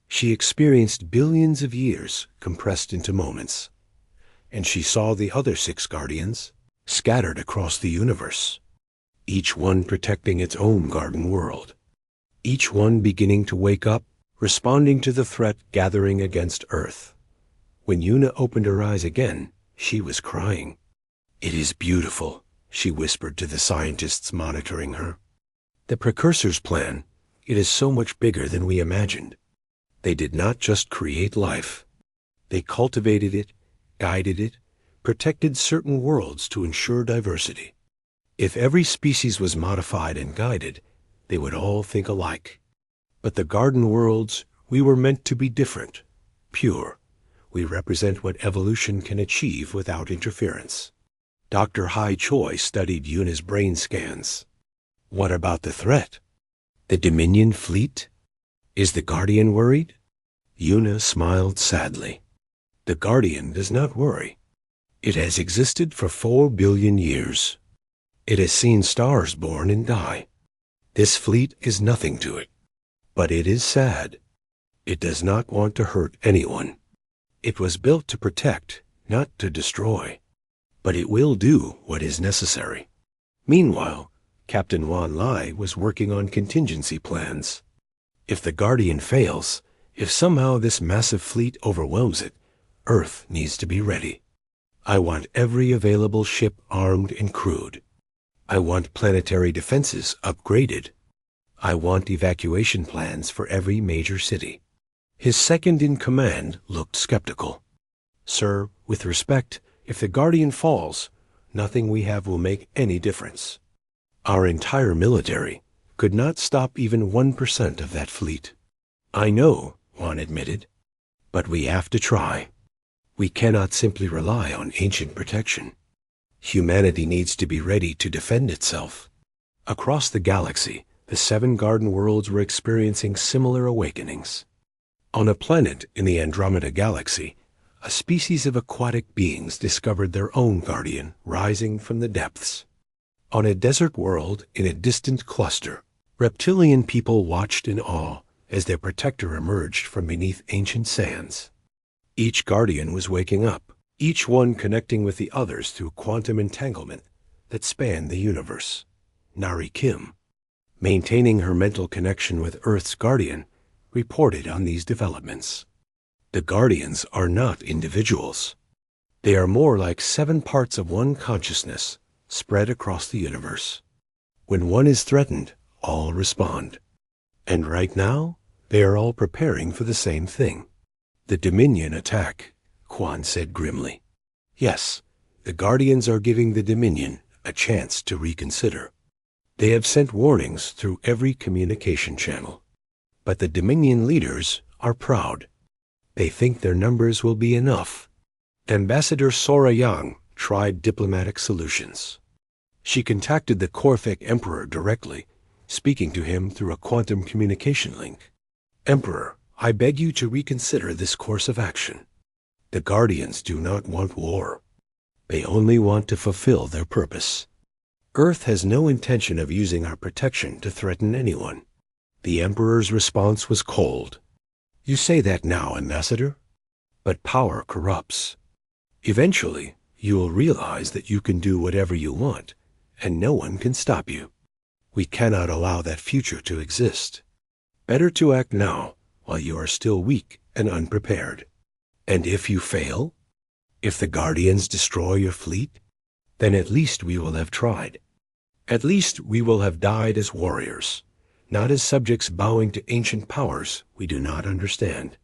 She experienced billions of years compressed into moments. And she saw the other 6 Guardians scattered across the universe, each one protecting its own garden world, each one beginning to wake up, responding to the threat gathering against Earth. When Yuna opened her eyes again, she was crying. "It is beautiful," she whispered to the scientists monitoring her. "The Precursor's plan, it is so much bigger than we imagined. They did not just create life. They cultivated it, guided it, protected certain worlds to ensure diversity. If every species was modified and guided, they would all think alike. But the garden worlds, we were meant to be different, pure. We represent what evolution can achieve without interference." Dr. Hai Choi studied Yuna's brain scans. "What about the threat? The Dominion fleet? Is the Guardian worried?" Yuna smiled sadly. "The Guardian does not worry. It has existed for 4 billion years. It has seen stars born and die. This fleet is nothing to it. But it is sad. It does not want to hurt anyone. It was built to protect, not to destroy. But it will do what is necessary." Meanwhile, Captain Wan Lai was working on contingency plans. If the Guardian fails, if somehow this massive fleet overwhelms it, Earth needs to be ready. I want every available ship armed and crewed. I want planetary defenses upgraded. I want evacuation plans for every major city. His second-in-command looked skeptical. "Sir, with respect, if the Guardian falls, nothing we have will make any difference. Our entire military could not stop even 1% of that fleet." "I know," Juan admitted, "but we have to try. We cannot simply rely on ancient protection. Humanity needs to be ready to defend itself." Across the galaxy, the 7 garden worlds were experiencing similar awakenings. On a planet in the Andromeda Galaxy, a species of aquatic beings discovered their own guardian rising from the depths. On a desert world in a distant cluster, reptilian people watched in awe as their protector emerged from beneath ancient sands. Each guardian was waking up, each one connecting with the others through quantum entanglement that spanned the universe. Nari Kim, maintaining her mental connection with Earth's guardian, reported on these developments. The guardians are not individuals. They are more like 7 parts of one consciousness spread across the universe. When one is threatened, all respond. And right now, they are all preparing for the same thing. "The Dominion attack," Quan said grimly. "Yes, the Guardians are giving the Dominion a chance to reconsider. They have sent warnings through every communication channel. But the Dominion leaders are proud. They think their numbers will be enough." Ambassador Sora Yang tried diplomatic solutions. She contacted the Corphic Emperor directly, speaking to him through a quantum communication link. "Emperor, I beg you to reconsider this course of action. The Guardians do not want war. They only want to fulfill their purpose. Earth has no intention of using our protection to threaten anyone." The Emperor's response was cold. "You say that now, Ambassador, but power corrupts. Eventually, you will realize that you can do whatever you want, and no one can stop you. We cannot allow that future to exist. Better to act now, while you are still weak and unprepared. And if you fail, if the Guardians destroy your fleet, then at least we will have tried. At least we will have died as warriors, not as subjects bowing to ancient powers we do not understand."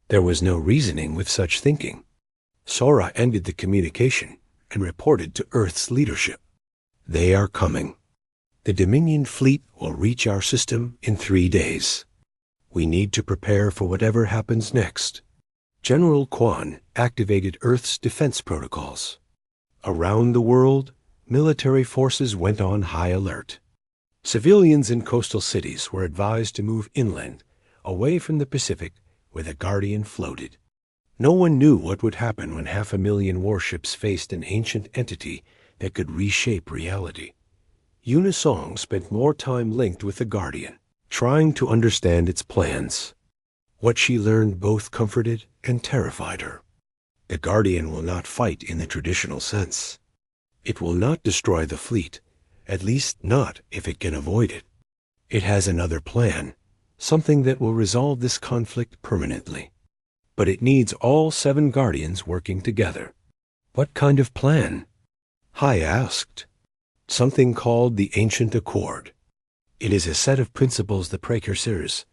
There was no reasoning with such thinking. Sora ended the communication and reported to Earth's leadership. "They are coming. The Dominion fleet will reach our system in 3 days. We need to prepare for whatever happens next." General Quan activated Earth's defense protocols. Around the world, military forces went on high alert. Civilians in coastal cities were advised to move inland, away from the Pacific where the Guardian floated. No one knew what would happen when 500,000 warships faced an ancient entity that could reshape reality. Yuna Song spent more time linked with the Guardian, trying to understand its plans. What she learned both comforted and terrified her. The Guardian will not fight in the traditional sense. It will not destroy the fleet, at least not if it can avoid it. It has another plan, something that will resolve this conflict permanently. But it needs all 7 Guardians working together. "What kind of plan?" Hai asked. something called the Ancient Accord. It is a set of principles the precursors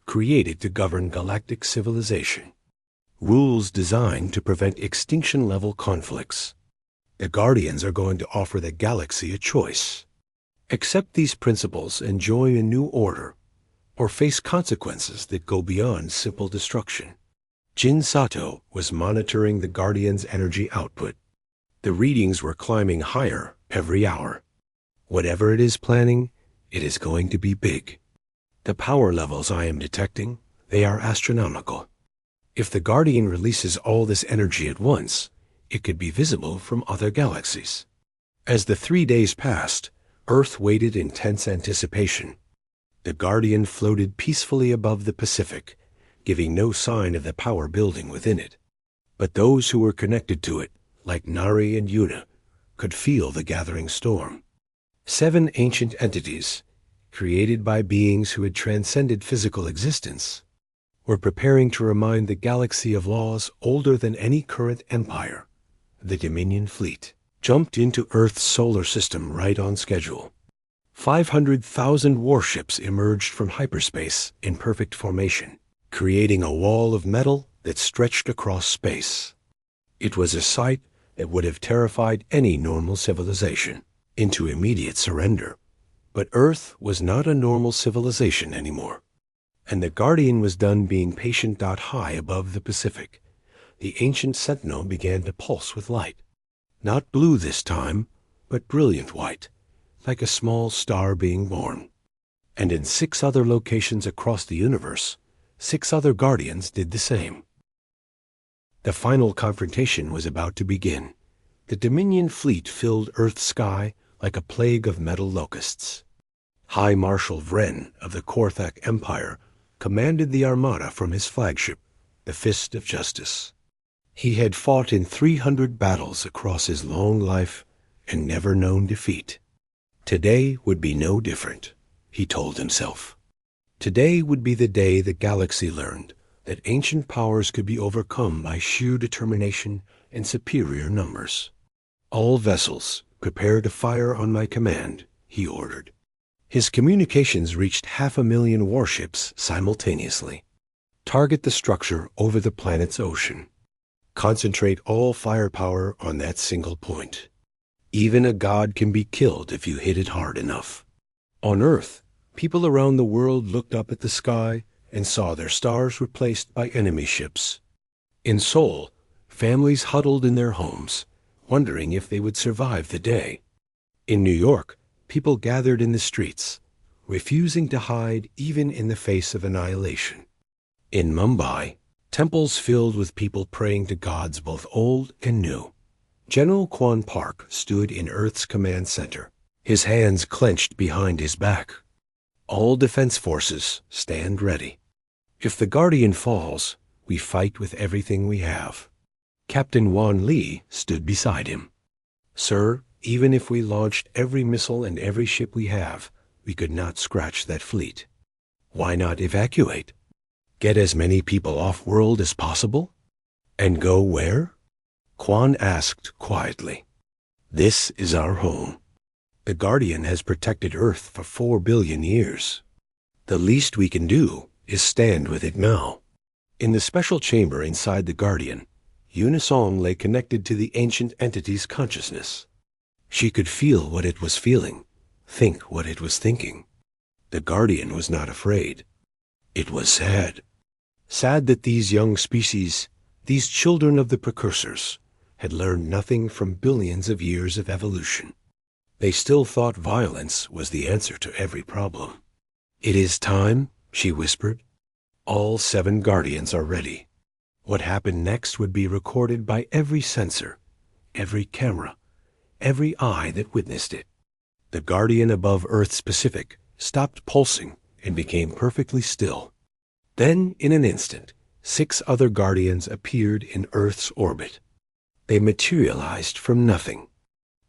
created to govern galactic civilization. Rules designed to prevent extinction-level conflicts. The Guardians are going to offer the galaxy a choice. Accept these principles and join a new order, or face consequences that go beyond simple destruction. Jin Sato was monitoring the Guardian's energy output. The readings were climbing higher every hour. Whatever it is planning, it is going to be big. The power levels I am detecting, they are astronomical. If the Guardian releases all this energy at once, it could be visible from other galaxies. As the 3 days passed, Earth waited in tense anticipation. The Guardian floated peacefully above the Pacific, giving no sign of the power building within it. But those who were connected to it, like Nari and Yuna, could feel the gathering storm. 7 ancient entities, created by beings who had transcended physical existence, were preparing to remind the galaxy of laws older than any current empire. The Dominion fleet jumped into Earth's solar system right on schedule. 500,000 warships emerged from hyperspace in perfect formation, creating a wall of metal that stretched across space. It was a sight that would have terrified any normal civilization into immediate surrender. But Earth was not a normal civilization anymore, and the Guardian was done being patient. High above the Pacific, the ancient sentinel began to pulse with light. Not blue this time, but brilliant white, like a small star being born. And in 6 other locations across the universe, 6 other Guardians did the same. The final confrontation was about to begin. The Dominion fleet filled Earth's sky like a plague of metal locusts. High Marshal Vren of the Korthak Empire commanded the armada from his flagship, the Fist of Justice. He had fought in 300 battles across his long life and never known defeat. Today would be no different, he told himself. Today would be the day the galaxy learned that ancient powers could be overcome by sheer determination and superior numbers. All vessels, prepare to fire on my command, he ordered. His communications reached 500,000 warships simultaneously. Target the structure over the planet's ocean. Concentrate all firepower on that single point. Even a god can be killed if you hit it hard enough. On Earth, people around the world looked up at the sky and saw their stars replaced by enemy ships. In Seoul, families huddled in their homes, wondering if they would survive the day. In New York, people gathered in the streets, refusing to hide even in the face of annihilation. In Mumbai, temples filled with people praying to gods both old and new. General Kwan Park stood in Earth's command center, his hands clenched behind his back. All defense forces stand ready. If the Guardian falls, we fight with everything we have. Captain Wan Li stood beside him. Sir, even if we launched every missile and every ship we have, we could not scratch that fleet. Why not evacuate? Get as many people off-world as possible? And go where? Kwan asked quietly. This is our home. The Guardian has protected Earth for 4 billion years. The least we can do is stand with it now. In the special chamber inside the Guardian, Unisong lay connected to the ancient entity's consciousness. She could feel what it was feeling, think what it was thinking. The Guardian was not afraid. It was sad. Sad that these young species, these children of the precursors, had learned nothing from billions of years of evolution. They still thought violence was the answer to every problem. It is time, she whispered. All 7 Guardians are ready. What happened next would be recorded by every sensor, every camera, every eye that witnessed it. The Guardian above Earth's Pacific stopped pulsing and became perfectly still. Then, in an instant, 6 other Guardians appeared in Earth's orbit. They materialized from nothing,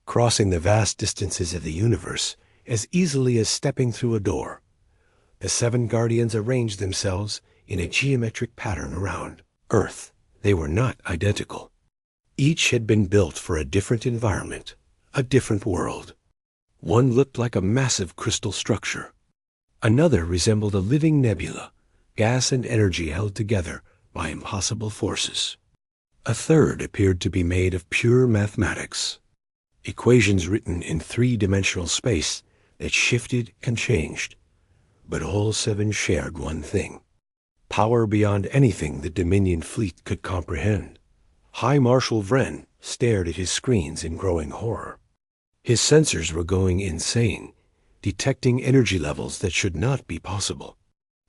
crossing the vast distances of the universe as easily as stepping through a door. The 7 Guardians arranged themselves in a geometric pattern around Earth. They were not identical. Each had been built for a different environment, a different world. One looked like a massive crystal structure. Another resembled a living nebula, gas and energy held together by impossible forces. A third appeared to be made of pure mathematics, equations written in three-dimensional space that shifted and changed. But all seven shared one thing: power beyond anything the Dominion fleet could comprehend. High Marshal Vren stared at his screens in growing horror. His sensors were going insane, detecting energy levels that should not be possible.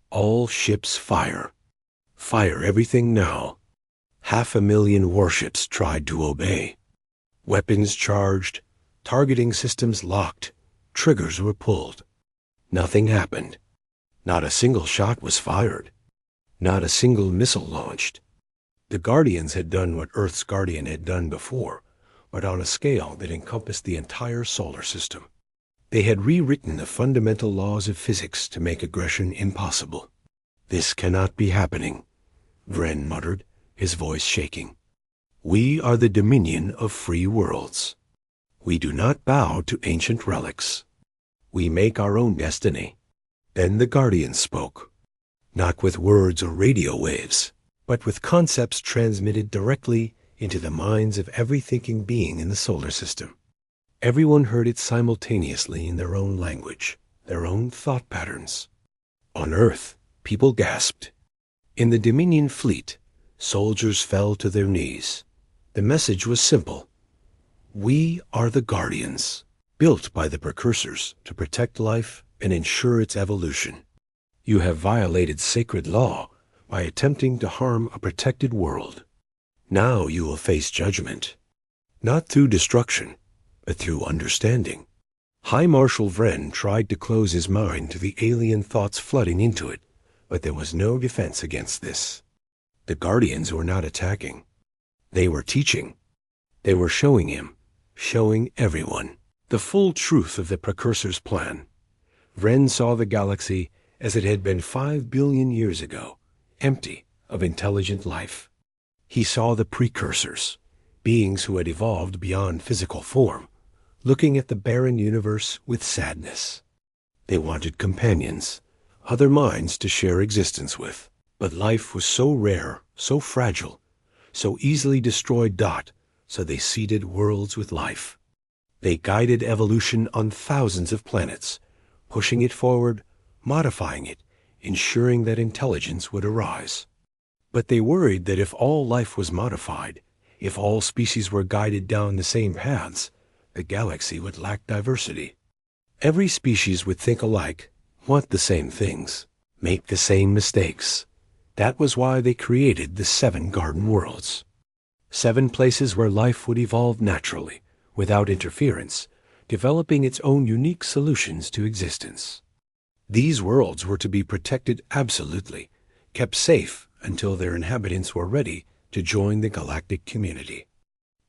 All ships fire. Fire everything now. 500,000 warships tried to obey. Weapons charged, targeting systems locked, triggers were pulled. Nothing happened. Not a single shot was fired. Not a single missile launched. The Guardians had done what Earth's Guardian had done before, but on a scale that encompassed the entire solar system. They had rewritten the fundamental laws of physics to make aggression impossible. "This cannot be happening," Vren muttered, his voice shaking. "We are the Dominion of free worlds. We do not bow to ancient relics. We make our own destiny." Then the Guardian spoke, not with words or radio waves, but with concepts transmitted directly into the minds of every thinking being in the solar system. Everyone heard it simultaneously in their own language, their own thought patterns. On Earth, people gasped. In the Dominion fleet, soldiers fell to their knees. The message was simple: we are the Guardians, built by the precursors to protect life and ensure its evolution. You have violated sacred law by attempting to harm a protected world. Now you will face judgment, not through destruction, but through understanding. High Marshal Vren tried to close his mind to the alien thoughts flooding into it, but there was no defense against this. The Guardians were not attacking. They were teaching. They were showing him, showing everyone, the full truth of the Precursor's plan. Vren saw the galaxy as it had been 5 billion years ago, empty of intelligent life. He saw the precursors, beings who had evolved beyond physical form, looking at the barren universe with sadness. They wanted companions, other minds to share existence with. But life was so rare, so fragile, so easily destroyed, so they seeded worlds with life. They guided evolution on thousands of planets, pushing it forward, modifying it, ensuring that intelligence would arise. But they worried that if all life was modified, if all species were guided down the same paths, the galaxy would lack diversity. Every species would think alike, want the same things, make the same mistakes. That was why they created the 7 garden worlds. 7 places where life would evolve naturally, without interference, developing its own unique solutions to existence. These worlds were to be protected absolutely, kept safe until their inhabitants were ready to join the galactic community.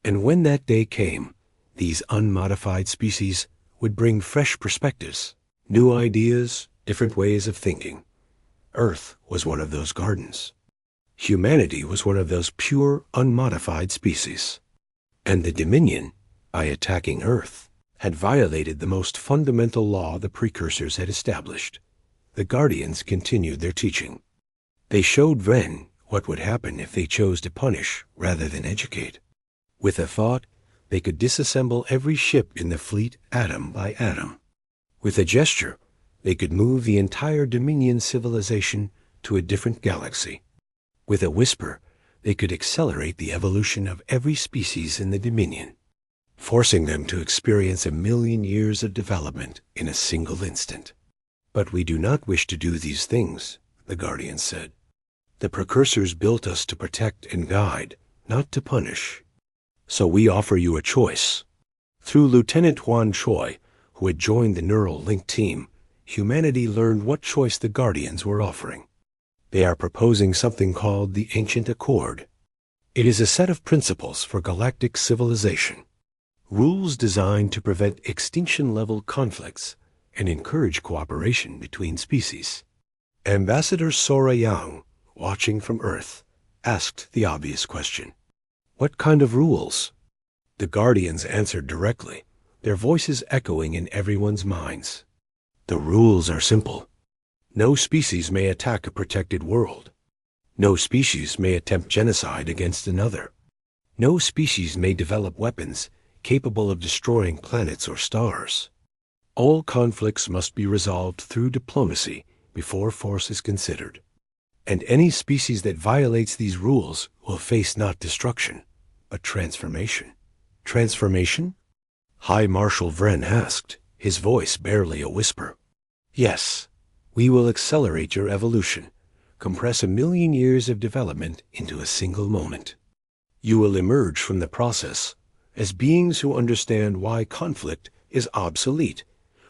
And when that day came, these unmodified species would bring fresh perspectives, new ideas, different ways of thinking. Earth was one of those gardens. Humanity was one of those pure, unmodified species. And the Dominion, by attacking Earth, had violated the most fundamental law the precursors had established. The Guardians continued their teaching. They showed Vren what would happen if they chose to punish rather than educate. With a thought, they could disassemble every ship in the fleet atom by atom. With a gesture, they could move the entire Dominion civilization to a different galaxy. With a whisper, they could accelerate the evolution of every species in the Dominion, forcing them to experience 1,000,000 years of development in a single instant. But we do not wish to do these things, the Guardian said. The precursors built us to protect and guide, not to punish. So we offer you a choice. Through Lieutenant Huan Choi, who had joined the Neural Link team, humanity learned what choice the Guardians were offering. They are proposing something called the Ancient Accord. It is a set of principles for galactic civilization, rules designed to prevent extinction-level conflicts and encourage cooperation between species. Ambassador Sora Yang, watching from Earth, asked the obvious question: what kind of rules? The Guardians answered directly, their voices echoing in everyone's minds. The rules are simple. No species may attack a protected world. No species may attempt genocide against another. No species may develop weapons capable of destroying planets or stars. All conflicts must be resolved through diplomacy before force is considered. And any species that violates these rules will face not destruction, but transformation. Transformation? High Marshal Vren asked, his voice barely a whisper. Yes, we will accelerate your evolution, compress 1,000,000 years of development into a single moment. You will emerge from the process as beings who understand why conflict is obsolete,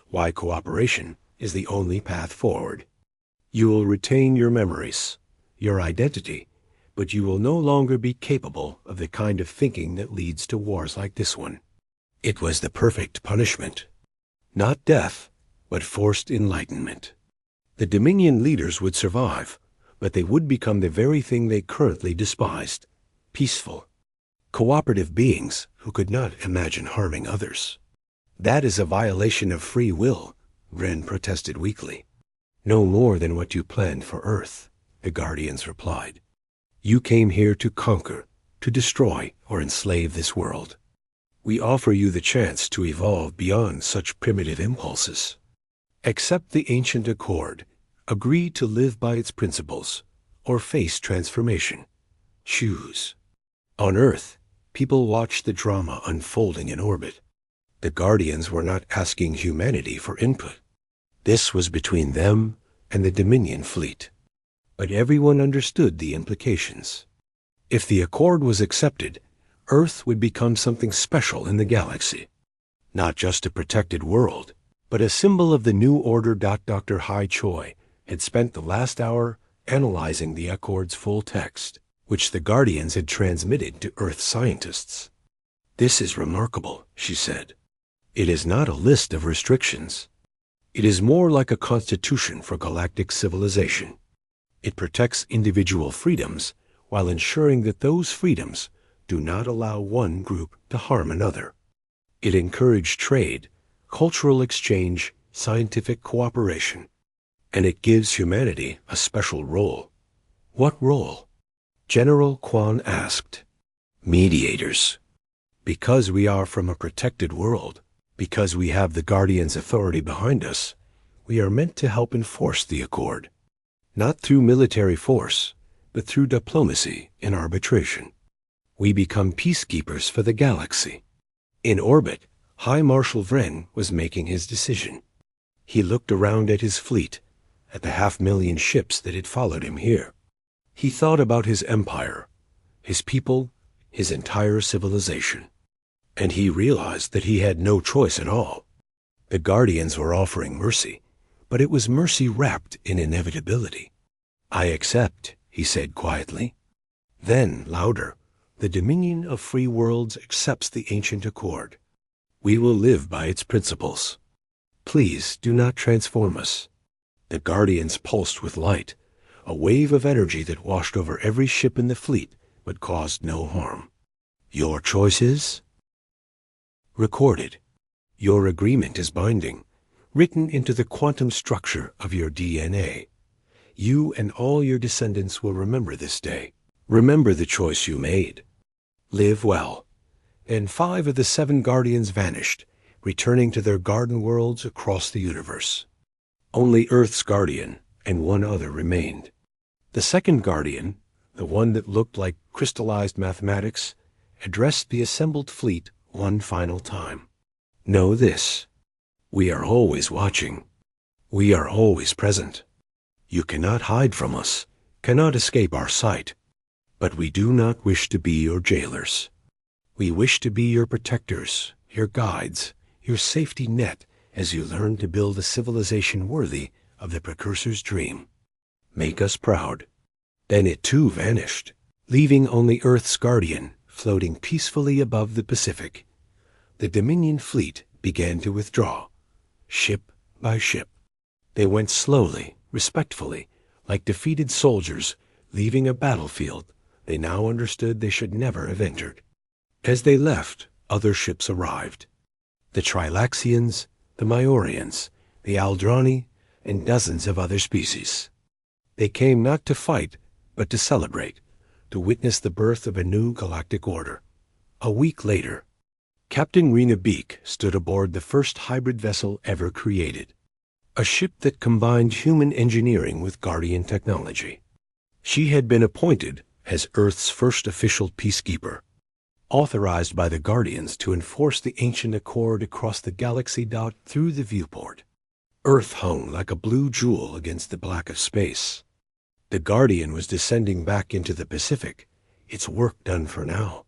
why cooperation is the only path forward. You will retain your memories, your identity, but you will no longer be capable of the kind of thinking that leads to wars like this one. It was the perfect punishment. Not death, but forced enlightenment. The Dominion leaders would survive, but they would become the very thing they currently despised: peaceful, cooperative beings who could not imagine harming others. That is a violation of free will, Vren protested weakly. No more than what you planned for Earth, the Guardians replied. You came here to conquer, to destroy or enslave this world. We offer you the chance to evolve beyond such primitive impulses. Accept the ancient accord, agree to live by its principles, or face transformation. Choose. On Earth, people watched the drama unfolding in orbit. The Guardians were not asking humanity for input. This was between them and the Dominion fleet. But everyone understood the implications. If the accord was accepted, Earth would become something special in the galaxy. Not just a protected world, but a symbol of the new order. Dr. Hai Choi had spent the last hour analyzing the accord's full text, which the Guardians had transmitted to Earth scientists. This is remarkable, she said. It is not a list of restrictions. It is more like a constitution for galactic civilization. It protects individual freedoms while ensuring that those freedoms do not allow one group to harm another. It encouraged trade, cultural exchange, scientific cooperation, and it gives humanity a special role. What role? General Quan asked. Mediators. Because we are from a protected world, because we have the Guardians' authority behind us, we are meant to help enforce the accord. Not through military force, but through diplomacy and arbitration. We become peacekeepers for the galaxy. In orbit, High Marshal Vren was making his decision. He looked around at his fleet, at the 500,000 ships that had followed him here. He thought about his empire, his people, his entire civilization. And he realized that he had no choice at all. The Guardians were offering mercy, but it was mercy wrapped in inevitability. I accept, he said quietly. Then, louder, the Dominion of Free Worlds accepts the ancient accord. We will live by its principles. Please do not transform us. The Guardians pulsed with light, a wave of energy that washed over every ship in the fleet but caused no harm. Your choice is? Recorded. Your agreement is binding, written into the quantum structure of your DNA. You and all your descendants will remember this day. Remember the choice you made. Live well. And 5 of the 7 Guardians vanished, returning to their garden worlds across the universe. Only Earth's Guardian and 1 other remained. The second Guardian, the one that looked like crystallized mathematics, addressed the assembled fleet one final time. Know this. We are always watching. We are always present. You cannot hide from us, cannot escape our sight. But we do not wish to be your jailers. We wish to be your protectors, your guides, your safety net as you learn to build a civilization worthy of the Precursor's dream. Make us proud. Then it too vanished, leaving only Earth's Guardian floating peacefully above the Pacific. The Dominion fleet began to withdraw, ship by ship. They went slowly, respectfully, like defeated soldiers leaving a battlefield they now understood they should never have entered. As they left, other ships arrived. The Trilaxians, the Myorians, the Aldrani, and dozens of other species. They came not to fight, but to celebrate, to witness the birth of a new galactic order. A week later, Captain Rena Beek stood aboard the first hybrid vessel ever created, a ship that combined human engineering with Guardian technology. She had been appointed as Earth's first official peacekeeper, authorized by the Guardians to enforce the ancient accord across the galaxy. Through the viewport, Earth hung like a blue jewel against the black of space. The Guardian was descending back into the Pacific, its work done for now.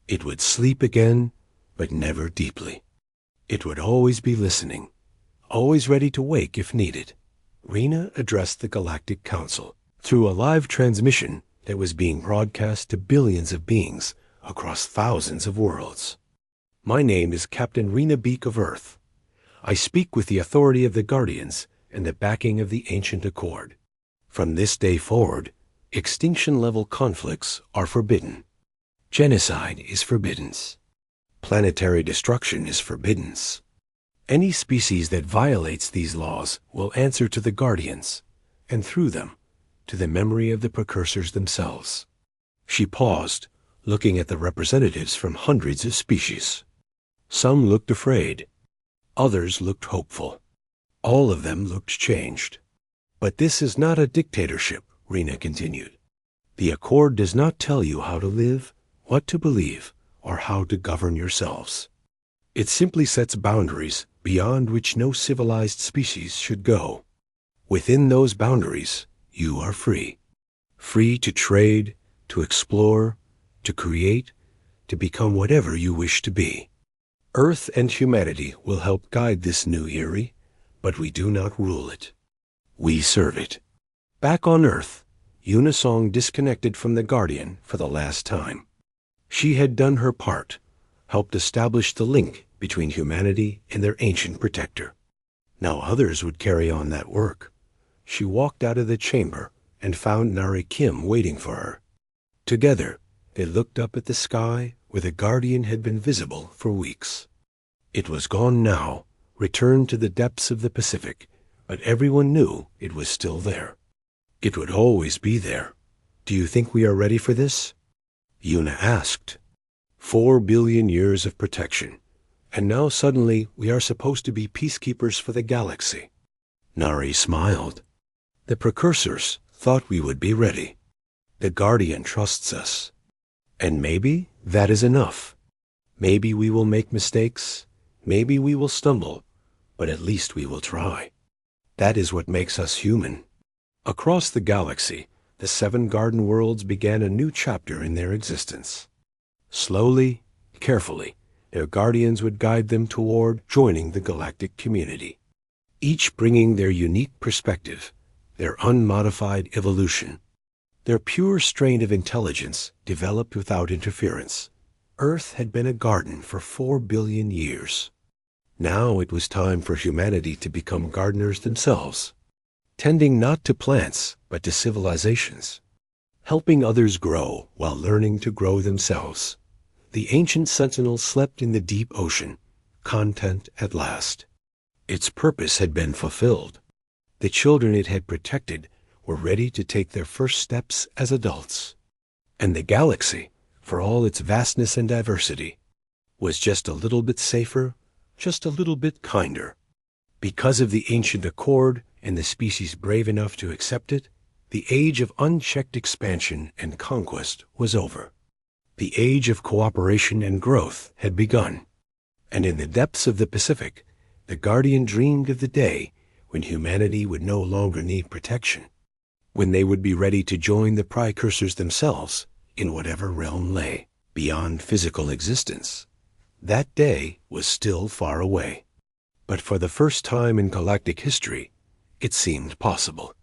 It would sleep again, but never deeply. It would always be listening, always ready to wake if needed. Rena addressed the Galactic Council through a live transmission that was being broadcast to billions of beings across thousands of worlds. My name is Captain Rena Beek of Earth. I speak with the authority of the Guardians and the backing of the Ancient Accord. From this day forward, extinction-level conflicts are forbidden. Genocide is forbidden. Planetary destruction is forbidden. Any species that violates these laws will answer to the Guardians, and through them, to the memory of the precursors themselves. She paused, looking at the representatives from hundreds of species. Some looked afraid. Others looked hopeful. All of them looked changed. But this is not a dictatorship, Rena continued. The Accord does not tell you how to live, what to believe, or how to govern yourselves. It simply sets boundaries beyond which no civilized species should go. Within those boundaries, you are free. Free to trade, to explore, to create, to become whatever you wish to be. Earth and humanity will help guide this new era, but we do not rule it. We serve it. Back on Earth, Unisong disconnected from the Guardian for the last time. She had done her part, helped establish the link between humanity and their ancient protector. Now others would carry on that work. She walked out of the chamber and found Nari Kim waiting for her. Together, they looked up at the sky where the Guardian had been visible for weeks. It was gone now, returned to the depths of the Pacific, but everyone knew it was still there. It would always be there. Do you think we are ready for this? Una asked. 4 billion years of protection, and now suddenly we are supposed to be peacekeepers for the galaxy. Nari smiled. The precursors thought we would be ready. The Guardian trusts us. And maybe that is enough. Maybe we will make mistakes, maybe we will stumble, but at least we will try. That is what makes us human. Across the galaxy, the 7 garden worlds began a new chapter in their existence. Slowly, carefully, their guardians would guide them toward joining the galactic community, each bringing their unique perspective, their unmodified evolution, their pure strain of intelligence developed without interference. Earth had been a garden for 4 billion years. Now it was time for humanity to become gardeners themselves, tending not to plants, but to civilizations, helping others grow while learning to grow themselves. The ancient sentinel slept in the deep ocean, content at last. Its purpose had been fulfilled. The children it had protected were ready to take their first steps as adults. And the galaxy, for all its vastness and diversity, was just a little bit safer, just a little bit kinder. Because of the ancient accord and the species brave enough to accept it, the age of unchecked expansion and conquest was over. The age of cooperation and growth had begun. And in the depths of the Pacific, the Guardian dreamed of the day when humanity would no longer need protection, when they would be ready to join the precursors themselves in whatever realm lay beyond physical existence. That day was still far away. But for the first time in galactic history, it seemed possible.